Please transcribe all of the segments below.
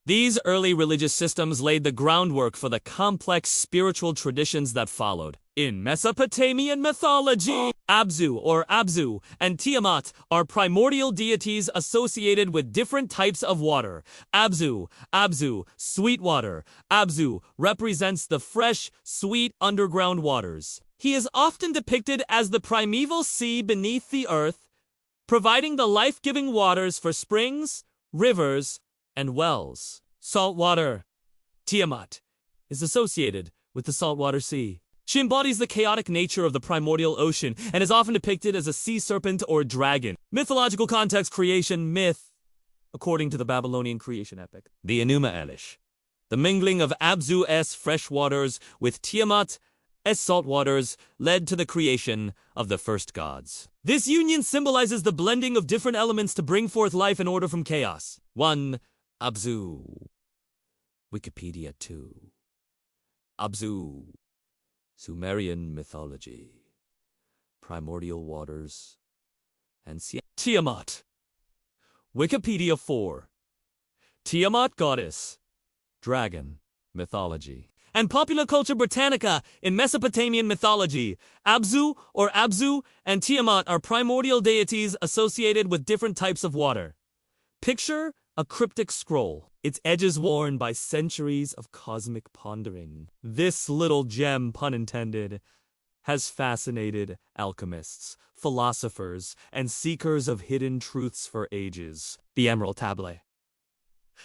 These early religious systems laid the groundwork for the complex spiritual traditions that followed. In Mesopotamian mythology, Absu and Tiamat are primordial deities associated with different types of water. Absu, sweet water. Absu represents the fresh, sweet underground waters. He is often depicted as the primeval sea beneath the earth, providing the life-giving waters for springs, rivers, and wells. Salt water. Tiamat is associated with the saltwater sea. She embodies the chaotic nature of the primordial ocean and is often depicted as a sea serpent or dragon. Mythological context: creation myth, according to the Babylonian creation epic, the Enuma Elish. The mingling of Absu's fresh waters with Tiamat's salt waters led to the creation of the first gods. This union symbolizes the blending of different elements to bring forth life and order from chaos. 1. Absu. Wikipedia 2. Absu. Sumerian mythology. Primordial waters. And Tiamat. Wikipedia 4. Tiamat goddess. Dragon mythology. And Popular Culture Britannica. In Mesopotamian mythology, Absu and Tiamat are primordial deities associated with different types of water. Picture a cryptic scroll, its edges worn by centuries of cosmic pondering. This little gem, pun intended, has fascinated alchemists, philosophers, and seekers of hidden truths for ages. The Emerald Tablet.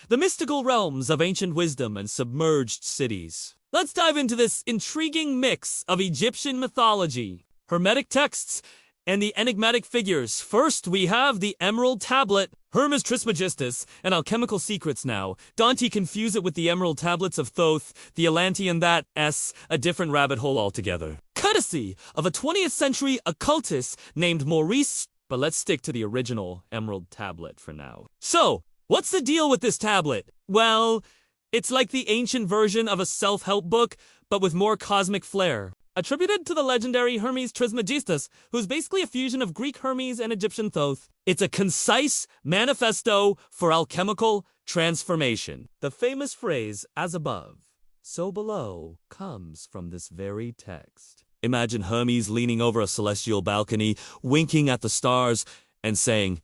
The mystical realms of ancient wisdom and submerged cities. Let's dive into this intriguing mix of Egyptian mythology, Hermetic texts, and the enigmatic figures. First, we have the Emerald Tablet, Hermes Trismegistus, and alchemical secrets now. Dante confused it with the Emerald Tablets of Thoth, the Atlantean a different rabbit hole altogether. Courtesy of a 20th century occultist named Maurice, but let's stick to the original Emerald Tablet for now. So, what's the deal with this tablet? Well, it's like the ancient version of a self-help book, but with more cosmic flair. Attributed to the legendary Hermes Trismegistus, who's basically a fusion of Greek Hermes and Egyptian Thoth. It's a concise manifesto for alchemical transformation. The famous phrase, as above, so below, comes from this very text. Imagine Hermes leaning over a celestial balcony, winking at the stars, and saying,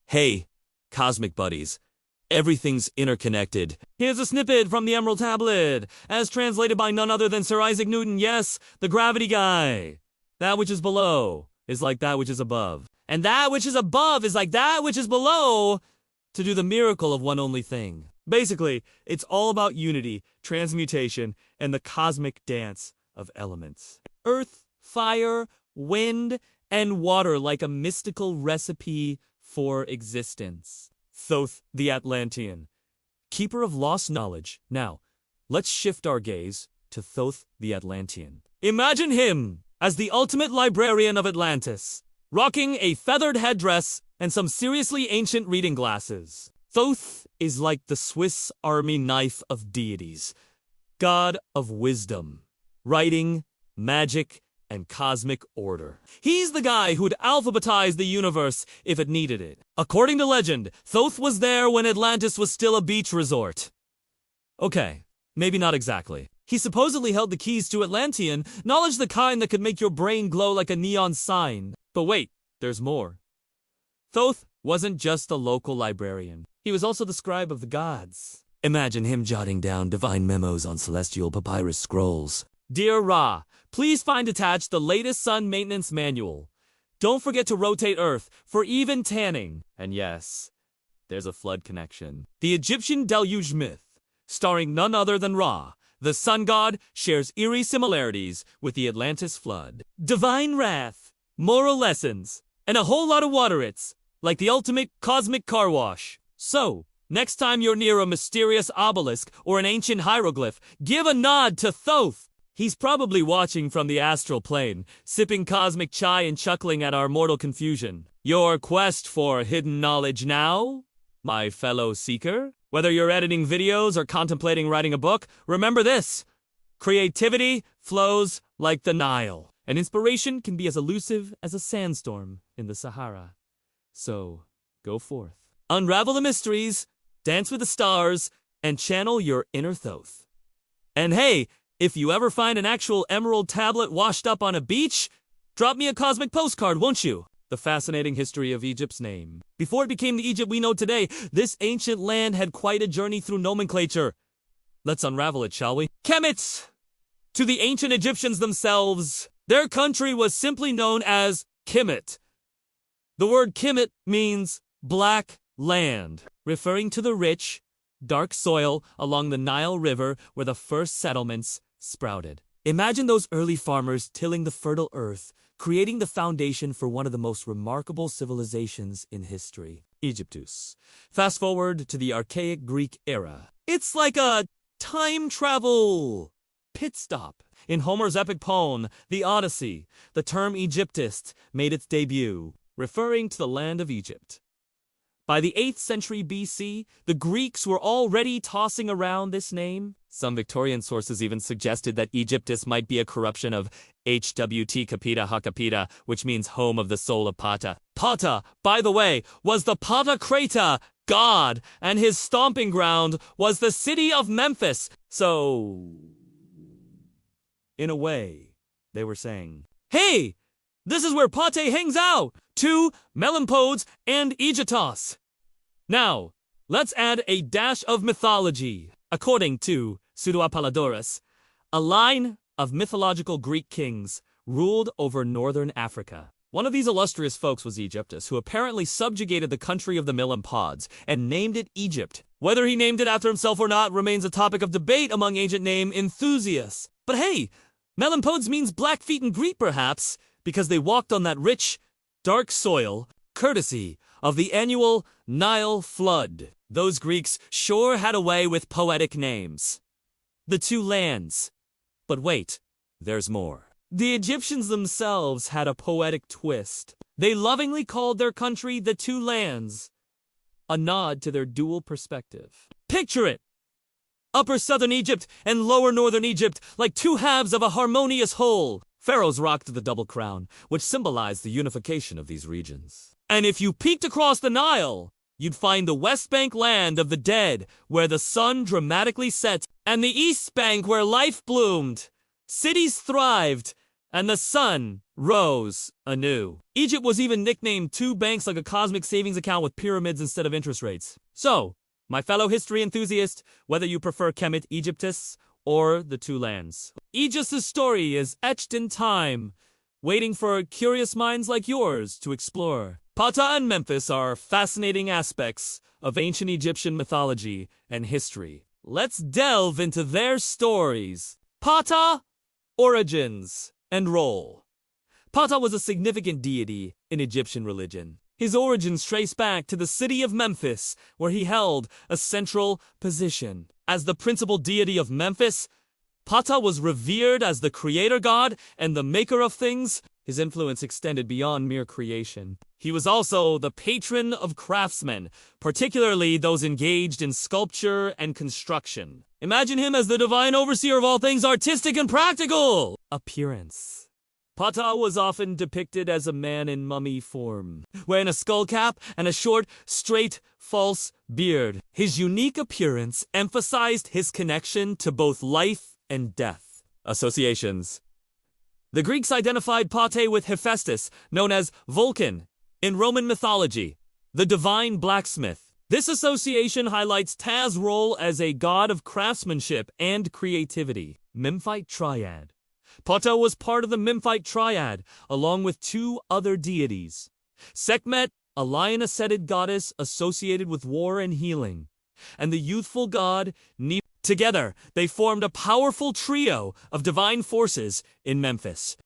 "Hey, cosmic buddies, everything's interconnected." Here's a snippet from the Emerald Tablet, as translated by none other than Sir Isaac Newton. Yes, the gravity guy. That which is below is like that which is above. And that which is above is like that which is below, to do the miracle of one only thing. Basically, it's all about unity, transmutation, and the cosmic dance of elements. Earth, fire, wind, and water like a mystical recipe for existence. Thoth the Atlantean, keeper of lost knowledge. Now, let's shift our gaze to Thoth the Atlantean. Imagine him as the ultimate librarian of Atlantis, rocking a feathered headdress and some seriously ancient reading glasses. Thoth is like the Swiss Army knife of deities, god of wisdom, writing, magic, and cosmic order. He's the guy who'd alphabetize the universe if it needed it. According to legend, Thoth was there when Atlantis was still a beach resort. Okay, maybe not exactly. He supposedly held the keys to Atlantean, knowledge the kind that could make your brain glow like a neon sign. But wait, there's more. Thoth wasn't just a local librarian. He was also the scribe of the gods. Imagine him jotting down divine memos on celestial papyrus scrolls. Dear Ra, please find attached the latest sun maintenance manual. Don't forget to rotate Earth for even tanning. And yes, there's a flood connection. The Egyptian deluge myth, starring none other than Ra, the sun god, shares eerie similarities with the Atlantis flood. Divine wrath, moral lessons, and a whole lot of water-its, like the ultimate cosmic car wash. So, next time you're near a mysterious obelisk or an ancient hieroglyph, give a nod to Thoth. He's probably watching from the astral plane, sipping cosmic chai and chuckling at our mortal confusion. Your quest for hidden knowledge now, my fellow seeker? Whether you're editing videos or contemplating writing a book, remember this: creativity flows like the Nile, and inspiration can be as elusive as a sandstorm in the Sahara. So, go forth. Unravel the mysteries, dance with the stars, and channel your inner Thoth. And hey, if you ever find an actual emerald tablet washed up on a beach, drop me a cosmic postcard, won't you? The fascinating history of Egypt's name. Before it became the Egypt we know today, this ancient land had quite a journey through nomenclature. Let's unravel it, shall we? Kemet! To the ancient Egyptians themselves, their country was simply known as Kemet. The word Kemet means black land, referring to the rich, dark soil along the Nile River where the first settlements sprouted. Imagine those early farmers tilling the fertile earth, creating the foundation for one of the most remarkable civilizations in history, Egyptus. Fast forward to the archaic Greek era. It's like a time travel pit stop. In Homer's epic poem, The Odyssey, the term Egyptist made its debut, referring to the land of Egypt. By the 8th century BC, the Greeks were already tossing around this name. Some Victorian sources even suggested that Egyptus might be a corruption of HWT Kapita Hakapita, which means home of the soul of Pata. Pata, by the way, was the Patakrata god, and his stomping ground was the city of Memphis. So, in a way, they were saying, hey, this is where Pate hangs out! 2 Melampodes and Aegitos. Now, let's add a dash of mythology. According to Pseudo-Apollodorus, a line of mythological Greek kings ruled over northern Africa. One of these illustrious folks was Aegyptus, who apparently subjugated the country of the Melampods and named it Egypt. Whether he named it after himself or not remains a topic of debate among ancient name enthusiasts. But hey, Melampodes means black feet in Greek perhaps, because they walked on that rich, dark soil, courtesy of the annual Nile flood. Those Greeks sure had a way with poetic names. The two lands. But wait, there's more. The Egyptians themselves had a poetic twist. They lovingly called their country the Two Lands, a nod to their dual perspective. Picture it! Upper southern Egypt and lower northern Egypt, like two halves of a harmonious whole. Pharaohs rocked the double crown, which symbolized the unification of these regions. And if you peeked across the Nile, you'd find the West Bank land of the dead, where the sun dramatically set, and the East Bank where life bloomed. Cities thrived, and the sun rose anew. Egypt was even nicknamed Two Banks, like a cosmic savings account with pyramids instead of interest rates. So, my fellow history enthusiast, whether you prefer Kemet Egyptus or the Two Lands, Aegis's story is etched in time, waiting for curious minds like yours to explore. Pata and Memphis are fascinating aspects of ancient Egyptian mythology and history. Let's delve into their stories. Pata, origins, and role. Pata was a significant deity in Egyptian religion. His origins trace back to the city of Memphis, where he held a central position. As the principal deity of Memphis, Pata was revered as the creator god and the maker of things. His influence extended beyond mere creation. He was also the patron of craftsmen, particularly those engaged in sculpture and construction. Imagine him as the divine overseer of all things artistic and practical. Appearance. Pata was often depicted as a man in mummy form, wearing a skull cap and a short, straight, false beard. His unique appearance emphasized his connection to both life and death. Associations. The Greeks identified Pate with Hephaestus, known as Vulcan, in Roman mythology, the divine blacksmith. This association highlights Ta's role as a god of craftsmanship and creativity. Memphite Triad. Pata was part of the Memphite Triad, along with two other deities. Sekhmet, a lion-ascetic goddess associated with war and healing, and the youthful god Together, they formed a powerful trio of divine forces in Memphis.